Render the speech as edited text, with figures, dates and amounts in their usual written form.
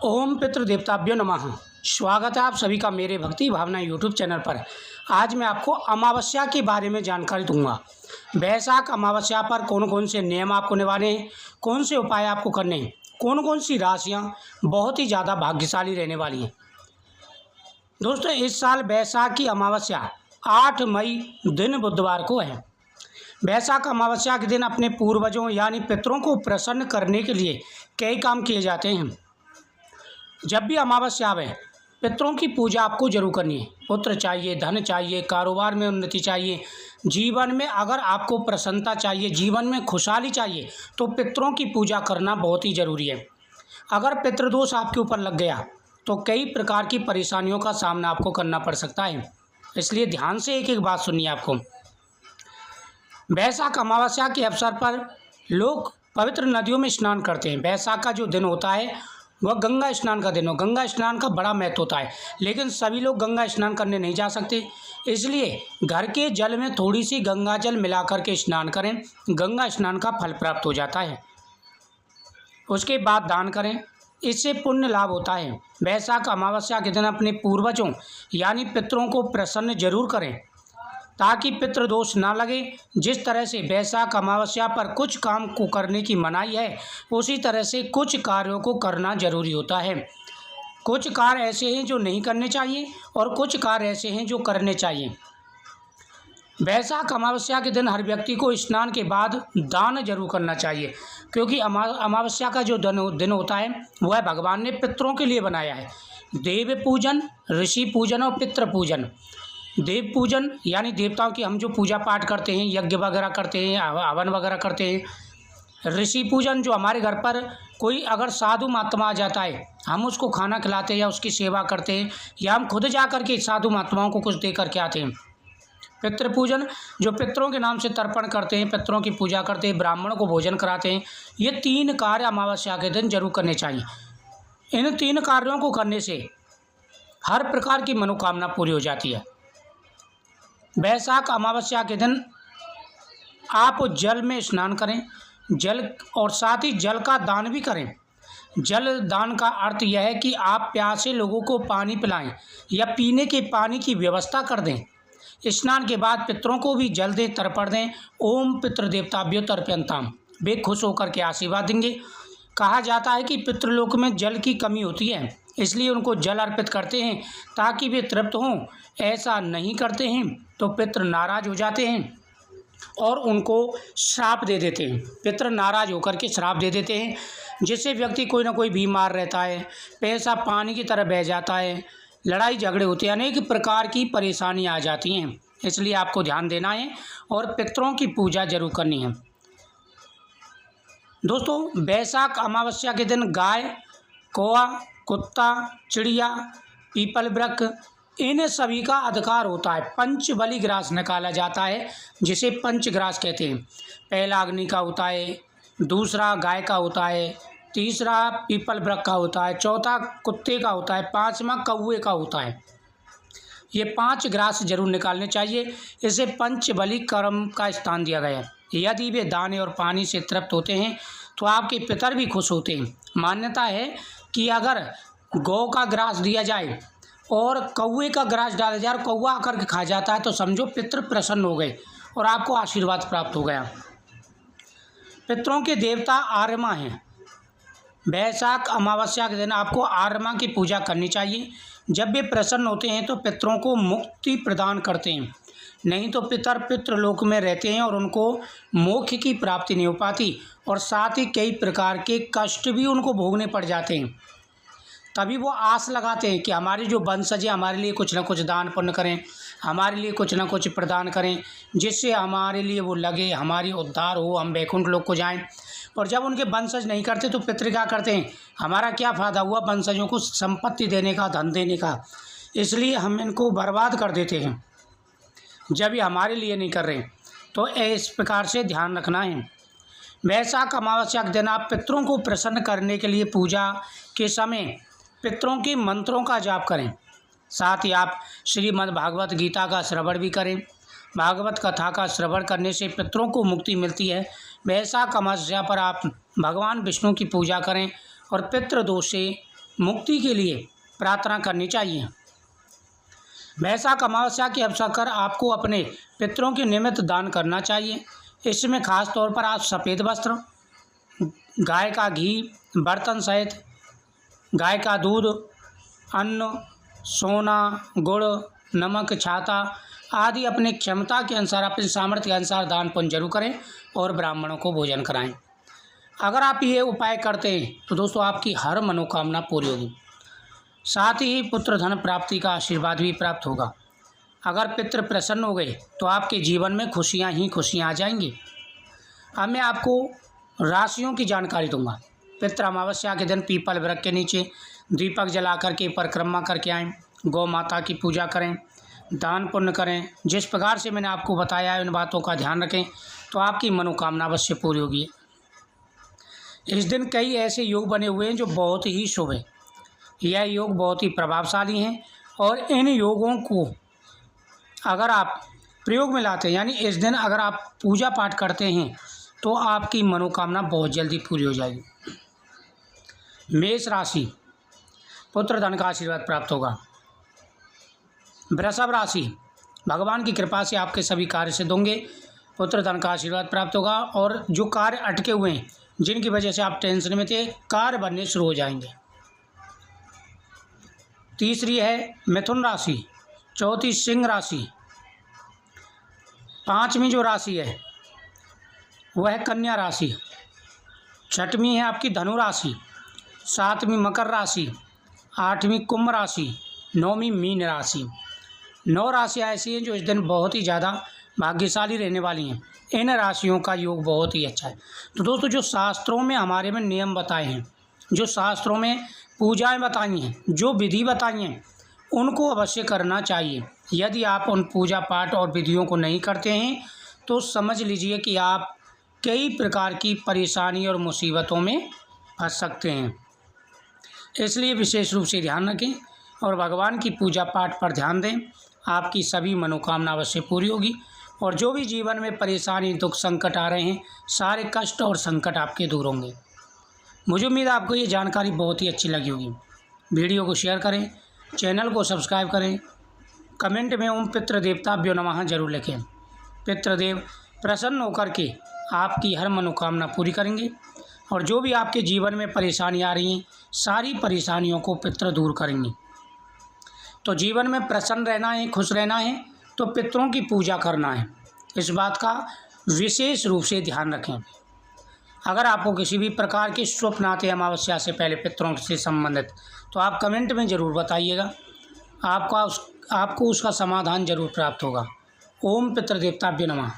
ओम पितृदेवताभ्यो नमः। स्वागत है आप सभी का मेरे भक्ति भावना यूट्यूब चैनल पर। आज मैं आपको अमावस्या के बारे में जानकारी दूंगा। वैशाख अमावस्या पर कौन कौन से नियम आपको निभाने हैं, कौन से उपाय आपको करने हैं, कौन कौन सी राशियां बहुत ही ज़्यादा भाग्यशाली रहने वाली हैं। दोस्तों, इस साल वैशाख की अमावस्या 8 मई दिन बुधवार को है। वैशाख अमावस्या के दिन अपने पूर्वजों यानी पितरों को प्रसन्न करने के लिए कई काम किए जाते हैं। जब भी अमावस्या आवे पितरों की पूजा आपको जरूर करनी है। पुत्र चाहिए, धन चाहिए, कारोबार में उन्नति चाहिए, जीवन में अगर आपको प्रसन्नता चाहिए, जीवन में खुशहाली चाहिए तो पितरों की पूजा करना बहुत ही ज़रूरी है। अगर पितृदोष आपके ऊपर लग गया तो कई प्रकार की परेशानियों का सामना आपको करना पड़ सकता है। इसलिए ध्यान से एक एक बात सुनिए आपको। वैशाख अमावस्या के अवसर पर लोग पवित्र नदियों में स्नान करते हैं। वैशाख का जो दिन होता है वह गंगा स्नान का दिन हो। गंगा स्नान का बड़ा महत्व होता है, लेकिन सभी लोग गंगा स्नान करने नहीं जा सकते। इसलिए घर के जल में थोड़ी सी गंगा जल मिला करके स्नान करें। गंगा स्नान का फल प्राप्त हो जाता है। उसके बाद दान करें, इससे पुण्य लाभ होता है। वैशाख अमावस्या के दिन अपने पूर्वजों यानी पितरों को प्रसन्न जरूर करें ताकि पितृदोष ना लगे। जिस तरह से वैशाख अमावस्या पर कुछ काम को करने की मनाही है, उसी तरह से कुछ कार्यों को करना जरूरी होता है। कुछ कार्य ऐसे हैं जो नहीं करने चाहिए और कुछ कार्य ऐसे हैं जो करने चाहिए। वैशाख अमावस्या के दिन हर व्यक्ति को स्नान के बाद दान जरूर करना चाहिए, क्योंकि अमावस्या का जो दिन होता है वह भगवान ने पितरों के लिए बनाया है। देव पूजन, ऋषि पूजन और पितृ पूजन। देव पूजन यानी देवताओं की हम जो पूजा पाठ करते हैं, यज्ञ वगैरह करते हैं, हवन वगैरह करते हैं। ऋषि पूजन जो हमारे घर पर कोई अगर साधु महात्मा आ जाता है, हम उसको खाना खिलाते हैं या उसकी सेवा करते हैं, या हम खुद जा कर के साधु महात्माओं को कुछ दे करके आते हैं। पितृ पूजन जो पितरों के नाम से तर्पण करते हैं, पितरों की पूजा करते हैं, ब्राह्मणों को भोजन कराते हैं। ये 3 कार्य अमावस्या के दिन जरूर करने चाहिए। इन 3 कार्यों को करने से हर प्रकार की मनोकामना पूरी हो जाती है। वैशाख अमावस्या के दिन आप जल में स्नान करें, जल और साथ ही जल का दान भी करें। जल दान का अर्थ यह है कि आप प्यासे लोगों को पानी पिलाएं या पीने के पानी की व्यवस्था कर दें। स्नान के बाद पितरों को भी जल दें, तर्पण दें। ओम पितृदेवताभ्यो तर्पयन्ताम। वे खुश होकर के आशीर्वाद देंगे। कहा जाता है कि पितृलोक में जल की कमी होती है, इसलिए उनको जल अर्पित करते हैं ताकि वे तृप्त हों। ऐसा नहीं करते हैं तो पितृ नाराज हो जाते हैं और उनको श्राप दे देते हैं। पितृ नाराज होकर के श्राप दे देते हैं, जिससे व्यक्ति कोई ना कोई बीमार रहता है, पैसा पानी की तरह बह जाता है, लड़ाई झगड़े होते हैं, अनेक प्रकार की परेशानियां आ जाती हैं। इसलिए आपको ध्यान देना है और पितरों की पूजा जरूर करनी है। दोस्तों, वैशाख अमावस्या के दिन गाय, कौवा, कुत्ता, चिड़िया, पीपल वृक्ष, इन सभी का अधिकार होता है। पंचबली ग्रास निकाला जाता है, जिसे पंचग्रास कहते हैं। पहला अग्नि का होता है, दूसरा गाय का होता है, तीसरा पीपल वृक्ष का होता है, चौथा कुत्ते का होता है, 5वां कौवे का होता है। ये 5 ग्रास जरूर निकालने चाहिए। इसे पंचबली कर्म का स्थान दिया गया है। यदि वे दाने और पानी से तृप्त होते हैं तो आपके पितर भी खुश होते हैं। मान्यता है कि अगर गौ का ग्रास दिया जाए और कौवे का ग्रास डाला जाए और कौवा आकर के खा जाता है तो समझो पितृ प्रसन्न हो गए और आपको आशीर्वाद प्राप्त हो गया। पितरों के देवता आर्यमा हैं। वैशाख अमावस्या के दिन आपको आर्यमा की पूजा करनी चाहिए। जब वे प्रसन्न होते हैं तो पितरों को मुक्ति प्रदान करते हैं, नहीं तो पितृलोक में रहते हैं और उनको मोक्ष की प्राप्ति नहीं हो पाती और साथ ही कई प्रकार के कष्ट भी उनको भोगने पड़ जाते हैं। तभी वो आस लगाते हैं कि हमारे जो वंशज हैं हमारे लिए कुछ ना कुछ दान पुण्य करें, हमारे लिए कुछ ना कुछ प्रदान करें, जिससे हमारे लिए वो लगे, हमारी उद्धार हो, हम वैकुंठ लोक को जाएं। और जब उनके वंशज नहीं करते तो पितृ क्या करते हैं, हमारा क्या फ़ायदा हुआ वंशजों को संपत्ति देने का, धन देने का, इसलिए हम इनको बर्बाद कर देते हैं जब ये हमारे लिए नहीं कर रहे। तो इस प्रकार से ध्यान रखना है। वैशाख अमावस्या के दिन आप पितरों को प्रसन्न करने के लिए पूजा के समय पितरों के मंत्रों का जाप करें। साथ ही आप श्रीमद् भागवत गीता का श्रवण भी करें। भागवत कथा का श्रवण करने से पितरों को मुक्ति मिलती है। वैशाख अमावस्या पर आप भगवान विष्णु की पूजा करें और पितृदोष से मुक्ति के लिए प्रार्थना करनी चाहिए। वैशाख अमावस्या के अवसर पर आपको अपने पितरों के निमित्त दान करना चाहिए। इसमें खास तौर पर आप सफ़ेद वस्त्र, गाय का घी, बर्तन सहित गाय का दूध, अन्न, सोना, गुड़, नमक, छाता आदि अपनी क्षमता के अनुसार, अपनी सामर्थ्य के अनुसार दान पुण्य जरूर करें और ब्राह्मणों को भोजन कराएं। अगर आप ये उपाय करते हैं तो दोस्तों आपकी हर मनोकामना पूरी होगी, साथ ही पुत्र धन प्राप्ति का आशीर्वाद भी प्राप्त होगा। अगर पितृ प्रसन्न हो गए तो आपके जीवन में खुशियां ही खुशियां आ जाएंगी। अब मैं आपको राशियों की जानकारी दूंगा। पितृ अमावस्या के दिन पीपल वृक्ष के नीचे दीपक जला करके परिक्रमा करके आएँ, गौ माता की पूजा करें, दान पुण्य करें। जिस प्रकार से मैंने आपको बताया है उन बातों का ध्यान रखें तो आपकी मनोकामना अवश्य पूरी होगी। इस दिन कई ऐसे योग बने हुए हैं जो बहुत ही शुभ है। यह योग बहुत ही प्रभावशाली हैं और इन योगों को अगर आप प्रयोग में लाते हैं, यानी इस दिन अगर आप पूजा पाठ करते हैं तो आपकी मनोकामना बहुत जल्दी पूरी हो जाएगी। मेष राशि, पुत्र धन का आशीर्वाद प्राप्त होगा। वृषभ राशि, भगवान की कृपा से आपके सभी कार्य सिद्ध होंगे, पुत्र धन का आशीर्वाद प्राप्त होगा और जो कार्य अटके हुए हैं, जिनकी वजह से आप टेंशन में थे, कार्य बनने शुरू हो जाएंगे। तीसरी है मिथुन राशि, चौथी सिंह राशि, पांचवी जो राशि है वह है कन्या राशि, छठवीं है आपकी धनु राशि, सातवीं मकर राशि, आठवीं कुंभ राशि, नौवीं मीन राशि। 9 राशियाँ ऐसी हैं जो इस दिन बहुत ही ज़्यादा भाग्यशाली रहने वाली हैं। इन राशियों का योग बहुत ही अच्छा है। तो दोस्तों जो शास्त्रों में हमारे में नियम बताए हैं, जो शास्त्रों में पूजाएं बताई हैं, जो विधि बताई हैं, उनको अवश्य करना चाहिए। यदि आप उन पूजा पाठ और विधियों को नहीं करते हैं तो समझ लीजिए कि आप कई प्रकार की परेशानी और मुसीबतों में फंस सकते हैं। इसलिए विशेष रूप से ध्यान रखें और भगवान की पूजा पाठ पर ध्यान दें। आपकी सभी मनोकामना अवश्य पूरी होगी और जो भी जीवन में परेशानी, दुख, संकट आ रहे हैं, सारे कष्ट और संकट आपके दूर होंगे। मुझे उम्मीद है आपको ये जानकारी बहुत ही अच्छी लगी होगी। वीडियो को शेयर करें, चैनल को सब्सक्राइब करें, कमेंट में ओम पितृदेवताभ्यो नमः जरूर लिखें। पितृदेव प्रसन्न होकर के आपकी हर मनोकामना पूरी करेंगे और जो भी आपके जीवन में परेशानी आ रही हैं, सारी परेशानियों को पितृ दूर करेंगे। तो जीवन में प्रसन्न रहना है, खुश रहना है तो पितरों की पूजा करना है। इस बात का विशेष रूप से ध्यान रखें। अगर आपको किसी भी प्रकार के स्वप्न आते हैं अमावस्या से पहले पितरों से संबंधित, तो आप कमेंट में ज़रूर बताइएगा, आपको उसका समाधान जरूर प्राप्त होगा। ओम पितृदेवताभ्यो नमः।